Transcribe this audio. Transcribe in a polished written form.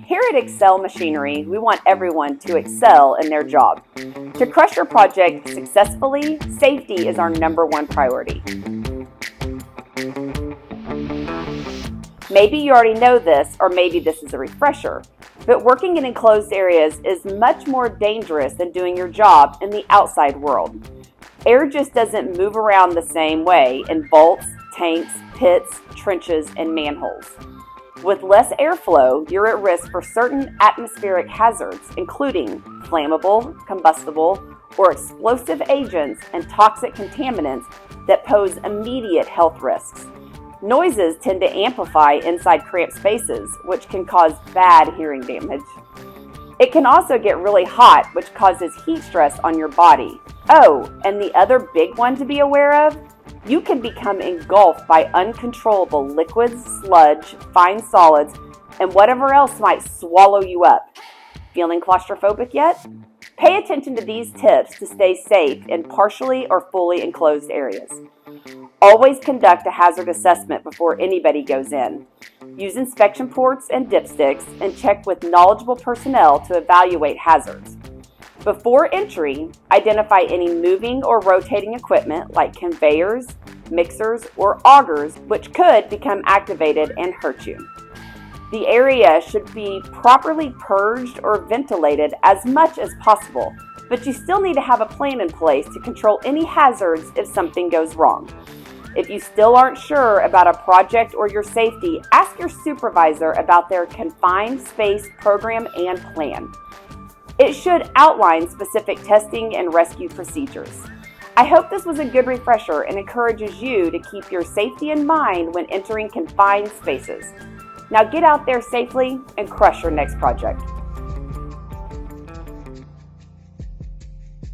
Here at Excel Machinery, we want everyone to excel in their job. To crush your project successfully, safety is our #1 priority. Maybe you already know this, or maybe this is a refresher, but working in enclosed areas is much more dangerous than doing your job in the outside world. Air just doesn't move around the same way in vaults, tanks, pits, trenches, and manholes. With less airflow, you're at risk for certain atmospheric hazards, including flammable, combustible, or explosive agents and toxic contaminants that pose immediate health risks. Noises tend to amplify inside cramped spaces, which can cause bad hearing damage. It can also get really hot, which causes heat stress on your body. Oh, and the other big one to be aware of? You can become engulfed by uncontrollable liquids, sludge, fine solids, and whatever else might swallow you up. Feeling claustrophobic yet? Pay attention to these tips to stay safe in partially or fully enclosed areas. Always conduct a hazard assessment before anybody goes in. Use inspection ports and dipsticks and check with knowledgeable personnel to evaluate hazards. Before entry, identify any moving or rotating equipment like conveyors, mixers, or augers, which could become activated and hurt you. The area should be properly purged or ventilated as much as possible, but you still need to have a plan in place to control any hazards if something goes wrong. If you still aren't sure about a project or your safety, ask your supervisor about their confined space program and plan. It should outline specific testing and rescue procedures. I hope this was a good refresher and encourages you to keep your safety in mind when entering confined spaces. Now get out there safely and crush your next project.